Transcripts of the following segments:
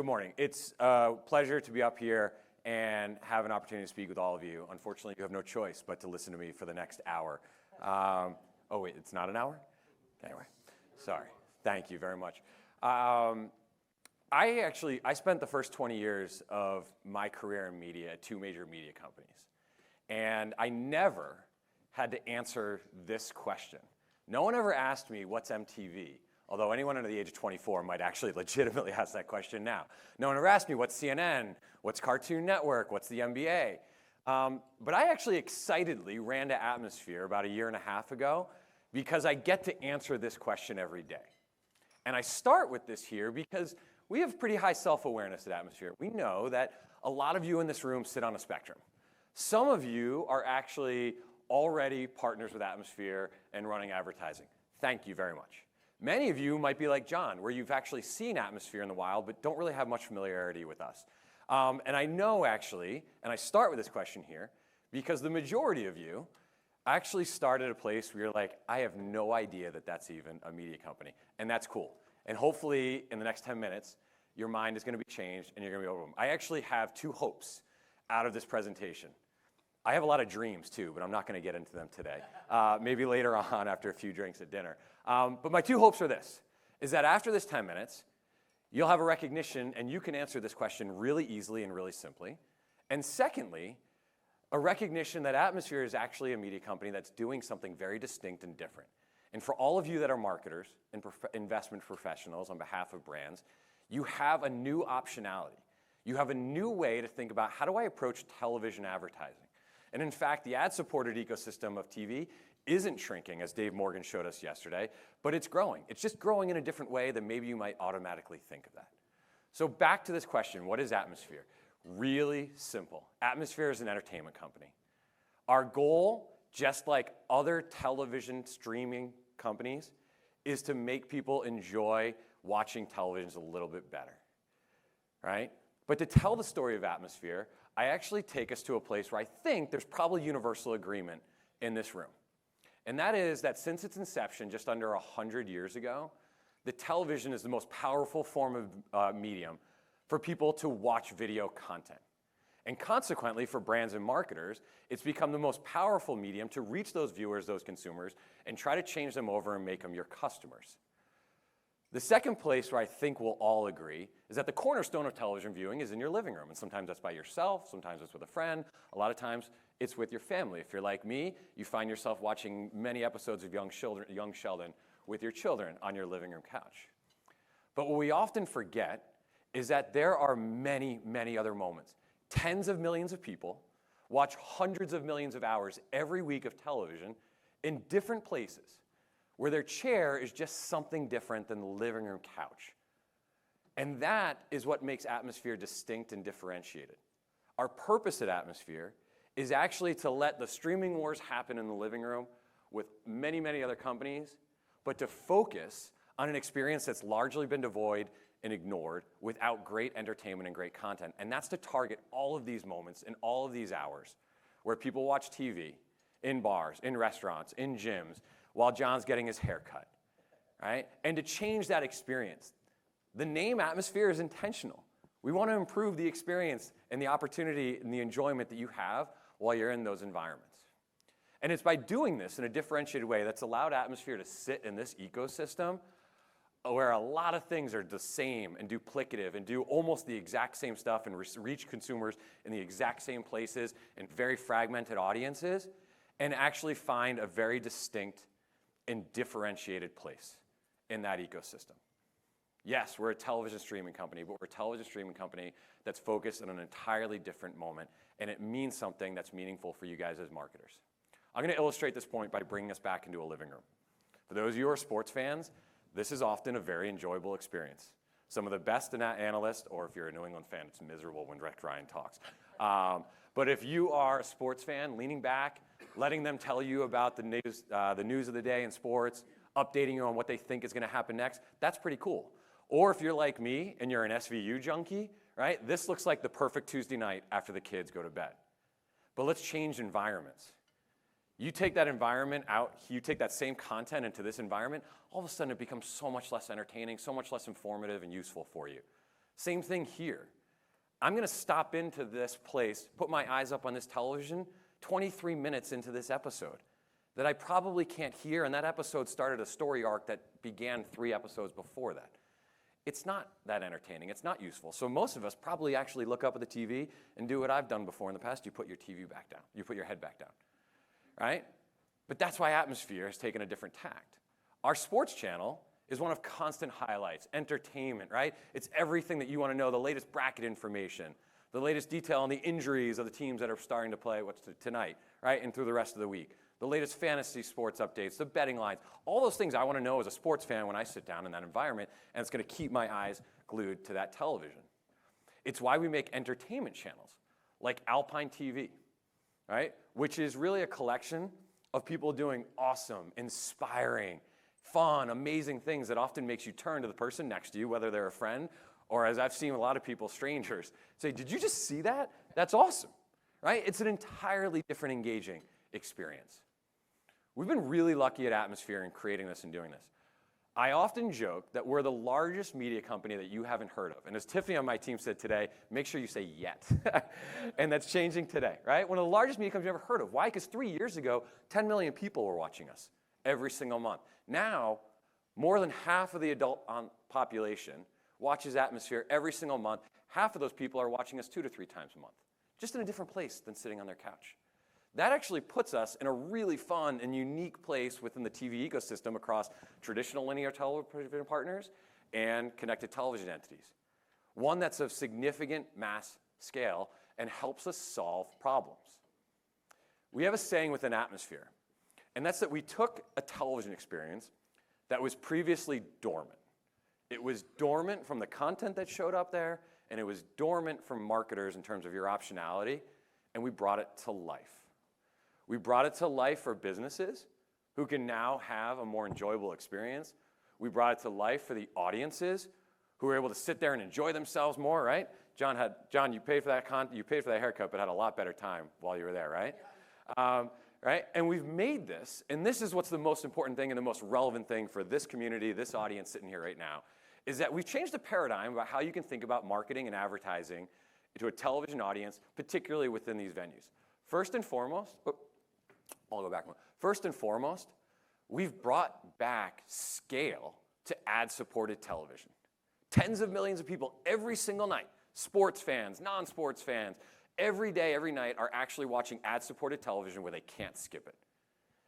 Good morning. It's a pleasure to be up here and have an opportunity to speak with all of you. Unfortunately, you have no choice but to listen to me for the next hour. Oh, wait, it's not an hour? Anyway, sorry. Thank you very much. I spent the first 20 years of my career in media at two major media companies. And I never had to answer this question. No one ever asked me, what's MTV? Although anyone under the age of 24 might actually legitimately ask that question now. No one ever asked me, what's CNN? What's Cartoon Network? What's the NBA? But I actually excitedly ran to Atmosphere about a year and a half ago because I get to answer this question every day. And I start with this here because we have pretty high self-awareness at Atmosphere. We know that a lot of you in this room sit on a spectrum. Some of you are actually already partners with Atmosphere and running advertising. Thank you very much. Many of you might be like John, where you've actually seen Atmosphere in the wild, but don't really have much familiarity with us. And I know actually, and I start with this question here, because the majority of you actually start at a place where you're like, I have no idea that that's even a media company. And that's cool. And hopefully, in the next 10 minutes, your mind is going to be changed and you're going to be overwhelmed. I actually have two hopes out of this presentation. I have a lot of dreams too, but I'm not going to get into them today. Maybe later on after a few drinks at dinner. But my two hopes are this, is that after this 10 minutes, you'll have a recognition and you can answer this question really easily and really simply. And secondly, a recognition that Atmosphere is actually a media company that's doing something very distinct and different. And for all of you that are marketers and investment professionals on behalf of brands, you have a new optionality. You have a new way to think about how do I approach television advertising? And in fact, the ad-supported ecosystem of TV isn't shrinking, as Dave Morgan showed us yesterday, but it's growing. It's just growing in a different way than maybe you might automatically think of that. So back to this question, what is Atmosphere? Really simple. Atmosphere is an entertainment company. Our goal, just like other television streaming companies, is to make people enjoy watching television a little bit better, right? But to tell the story of Atmosphere, I actually take us to a place where I think there's probably universal agreement in this room. And that is that since its inception just under 100 years ago, the television is the most powerful form of medium for people to watch video content. And consequently, for brands and marketers, it's become the most powerful medium to reach those viewers, those consumers, and try to change them over and make them your customers. The second place where I think we'll all agree is that the cornerstone of television viewing is in your living room. And sometimes that's by yourself, sometimes it's with a friend, a lot of times it's with your family. If you're like me, you find yourself watching many episodes of Young Sheldon with your children on your living room couch. But what we often forget is that there are many, many other moments. Tens of millions of people watch hundreds of millions of hours every week of television in different places, where their chair is just something different than the living room couch. And that is what makes Atmosphere distinct and differentiated. Our purpose at Atmosphere is actually to let the streaming wars happen in the living room with many, many other companies, but to focus on an experience that's largely been devoid and ignored without great entertainment and great content. And that's to target all of these moments and all of these hours where people watch TV, in bars, in restaurants, in gyms, while John's getting his hair cut, right? And to change that experience. The name Atmosphere is intentional. We want to improve the experience and the opportunity and the enjoyment that you have while you're in those environments. And it's by doing this in a differentiated way that's allowed Atmosphere to sit in this ecosystem where a lot of things are the same and duplicative and do almost the exact same stuff and reach consumers in the exact same places and very fragmented audiences, and actually find a very distinct and differentiated place in that ecosystem. Yes, we're a television streaming company, but we're a television streaming company that's focused on an entirely different moment, and it means something that's meaningful for you guys as marketers. I'm going to illustrate this point by bringing us back into a living room. For those of you who are sports fans, this is often a very enjoyable experience. Some of the best analysts, or if you're a New England fan, it's miserable when Rex Ryan talks. But if you are a sports fan, leaning back, letting them tell you about the news of the day in sports, updating you on what they think is going to happen next, that's pretty cool. Or if you're like me and you're an SVU junkie, right? This looks like the perfect Tuesday night after the kids go to bed. But let's change environments. You take that environment out, you take that same content into this environment, all of a sudden it becomes so much less entertaining, so much less informative and useful for you. Same thing here. I'm going to stop into this place, put my eyes up on this television 23 minutes into this episode that I probably can't hear, and that episode started a story arc that began 3 episodes before that. It's not that entertaining. It's not useful. So most of us probably actually look up at the TV and do what I've done before in the past. You put your TV back down. You put your head back down, right? But that's why Atmosphere has taken a different tact. Our sports channel is one of constant highlights, entertainment, right? It's everything that you want to know, the latest bracket information, the latest detail on the injuries of the teams that are starting to play tonight, right, and through the rest of the week. The latest fantasy sports updates, the betting lines, all those things I want to know as a sports fan when I sit down in that environment, and it's going to keep my eyes glued to that television. It's why we make entertainment channels like Alpine TV, right, which is really a collection of people doing awesome, inspiring, fun, amazing things that often makes you turn to the person next to you, whether they're a friend or, as I've seen a lot of people, strangers, say, "Did you just see that? That's awesome," right? It's an entirely different engaging experience. We've been really lucky at Atmosphere in creating this and doing this. I often joke that we're the largest media company that you haven't heard of. And as Tiffany on my team said today, make sure you say yet. And that's changing today, right? One of the largest media companies you've ever heard of. Why? Because 3 years ago, 10 million people were watching us every single month. Now, more than half of the adult population watches Atmosphere every single month. Half of those people are watching us 2 to 3 times a month, just in a different place than sitting on their couch. That actually puts us in a really fun and unique place within the TV ecosystem across traditional linear television partners and connected television entities. One that's of significant mass scale and helps us solve problems. We have a saying within Atmosphere, and that's that we took a television experience that was previously dormant. It was dormant from the content that showed up there, and it was dormant from marketers in terms of your optionality, and we brought it to life. We brought it to life for businesses who can now have a more enjoyable experience. We brought it to life for the audiences who were able to sit there and enjoy themselves more, right? John, you paid for that haircut, but had a lot better time while you were there, right? Right? And we've made this, and this is what's the most important thing and the most relevant thing for this community, this audience sitting here right now, is that we've changed the paradigm about how you can think about marketing and advertising to a television audience, particularly within these venues. First and foremost, I'll go back one. First and foremost, we've brought back scale to ad-supported television. Tens of millions of people every single night, sports fans, non-sports fans, every day, every night are actually watching ad-supported television where they can't skip it.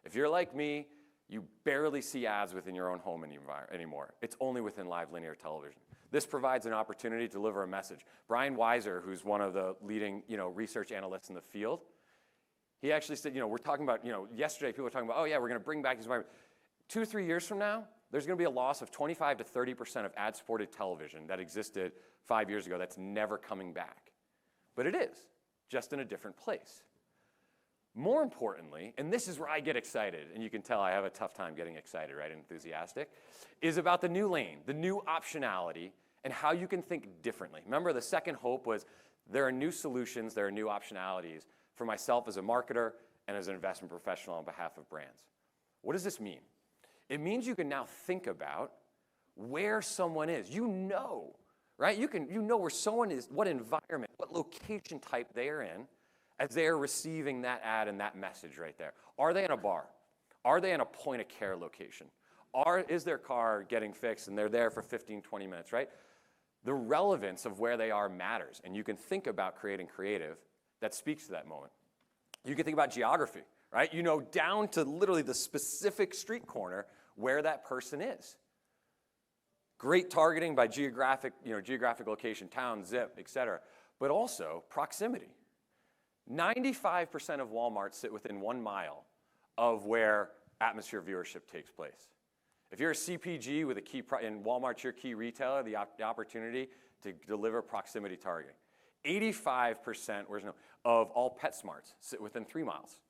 If you're like me, you barely see ads within your own home anymore. It's only within live linear television. This provides an opportunity to deliver a message. Brian Weiser, who's one of the leading research analysts in the field, he actually said, we're talking about, yesterday people were talking about, oh yeah, we're going to bring back these environments. 2 or 3 years from now, there's going to be a loss of 25 to 30% of ad-supported television that existed 5 years ago that's never coming back. But it is, just in a different place. More importantly, and this is where I get excited, and you can tell I have a tough time getting excited, right, and enthusiastic, is about the new lane, the new optionality, and how you can think differently. Remember, the second hope was there are new solutions, there are new optionalities for myself as a marketer and as an investment professional on behalf of brands. What does this mean? It means you can now think about where someone is. Right? You know where someone is, what environment, what location type they're in as they're receiving that ad and that message right there. Are they in a bar? Are they in a point-of-care location? Is their car getting fixed and they're there for 15, 20 minutes, right? The relevance of where they are matters, and you can think about creating creative that speaks to that moment. You can think about geography, right? Down to literally the specific street corner where that person is. Great targeting by geographic location, town, zip, et cetera, but also proximity. 95% of Walmarts sit within 1 mile of where Atmosphere viewership takes place. If you're a CPG with and Walmart's your key retailer, the opportunity to deliver proximity targeting. 85% of all PetSmarts sit within 3 miles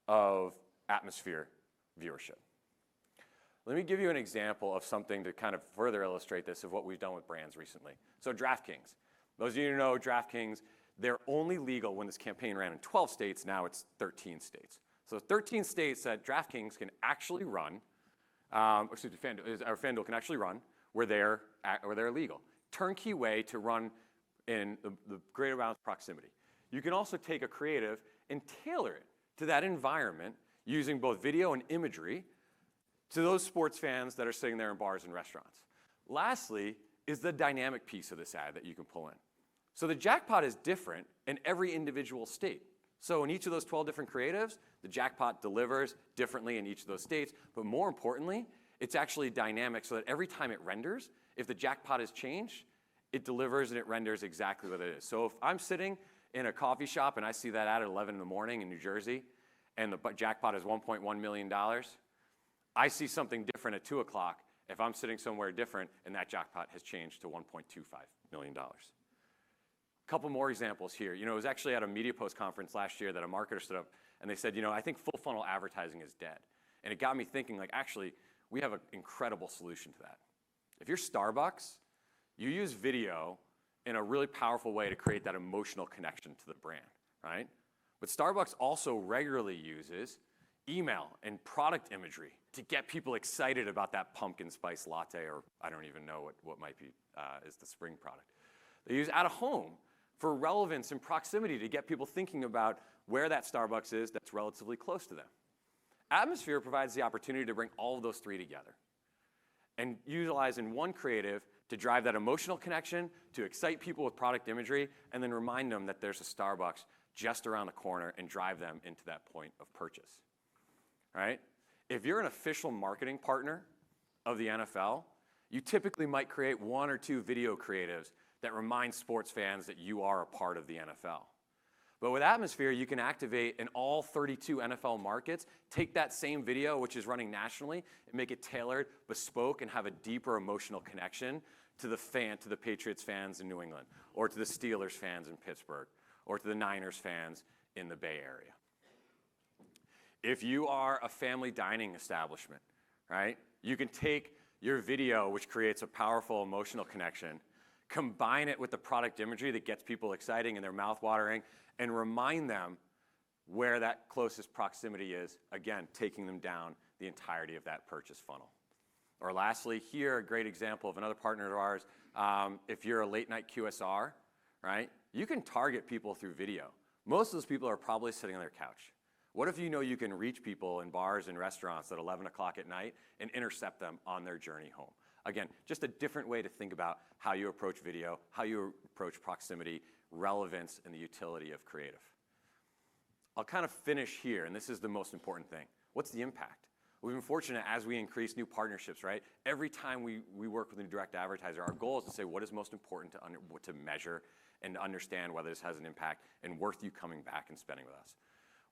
of Atmosphere viewership. Let me give you an example of something to kind of further illustrate this of what we've done with brands recently. So DraftKings. Those of you who know DraftKings, they're only legal when this campaign ran in 12 states. Now it's 13 states. So 13 states that DraftKings can actually run, FanDuel can actually run where they're legal. turnkey way to run in the greater amount of proximity. You can also take a creative and tailor it to that environment using both video and imagery to those sports fans that are sitting there in bars and restaurants. Lastly is the dynamic piece of this ad that you can pull in. So the jackpot is different in every individual state. So in each of those 12 different creatives, the jackpot delivers differently in each of those states, but more importantly, it's actually dynamic so that every time it renders, if the jackpot is changed, it delivers and it renders exactly what it is. So if I'm sitting in a coffee shop and I see that ad at 11 in the morning in New Jersey, and the jackpot is $1.1 million, I see something different at 2 o'clock if I'm sitting somewhere different and that jackpot has changed to $1.25 million. Couple more examples here. You know, it was actually at a Media Post conference last year that a marketer stood up and they said, you know, I think full funnel advertising is dead. And it got me thinking, like, actually, we have an incredible solution to that. If you're Starbucks, you use video in a really powerful way to create that emotional connection to the brand, right? But Starbucks also regularly uses email and product imagery to get people excited about that pumpkin spice latte, or I don't even know what might be is the spring product. They use out of home for relevance and proximity to get people thinking about where that Starbucks is that's relatively close to them. Atmosphere provides the opportunity to bring all of those three together and utilize in one creative to drive that emotional connection, to excite people with product imagery, and then remind them that there's a Starbucks just around the corner and drive them into that point of purchase, right? If you're an official marketing partner of the NFL, you typically might create 1 or 2 video creatives that remind sports fans that you are a part of the NFL. But with Atmosphere, you can activate in all 32 NFL markets, take that same video, which is running nationally, and make it tailored, bespoke, and have a deeper emotional connection to the Patriots fans in New England, or to the Steelers fans in Pittsburgh, or to the Niners fans in the Bay Area. If you are a family dining establishment, right, you can take your video, which creates a powerful emotional connection, combine it with the product imagery that gets people exciting and their mouth watering, and remind them where that closest proximity is, again, taking them down the entirety of that purchase funnel. Or lastly, here, a great example of another partner of ours, if you're a late night QSR, right, you can target people through video. Most of those people are probably sitting on their couch. What if you know you can reach people in bars and restaurants at 11 o'clock at night and intercept them on their journey home? Again, just a different way to think about how you approach video, how you approach proximity, relevance, and the utility of creative. I'll kind of finish here, and this is the most important thing. What's the impact? We've been fortunate as we increase new partnerships, right? Every time we work with a direct advertiser, our goal is to say what is most important to measure and to understand whether this has an impact and worth you coming back and spending with us.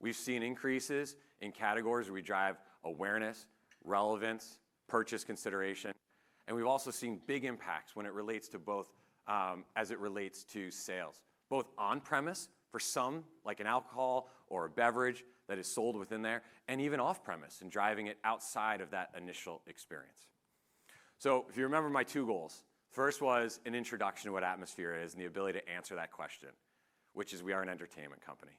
We've seen increases in categories where we drive awareness, relevance, purchase consideration, and we've also seen big impacts when it relates to both, as it relates to sales, both on-premise for some, like an alcohol or a beverage that is sold within there, and even off-premise and driving it outside of that initial experience. So if you remember my 2 goals, first was an introduction to what Atmosphere is and the ability to answer that question, which is we are an entertainment company.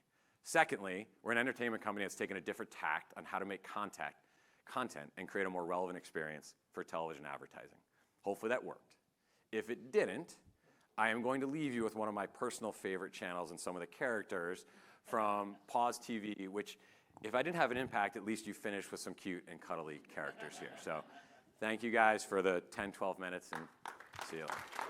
Secondly, we're an entertainment company that's taken a different tact on how to make content and create a more relevant experience for television advertising. Hopefully that worked. If it didn't, I am going to leave you with one of my personal favorite channels and some of the characters from Pause TV, which if I didn't have an impact, at least you finished with some cute and cuddly characters here. So thank you guys for the 10, 12 minutes, and see you later.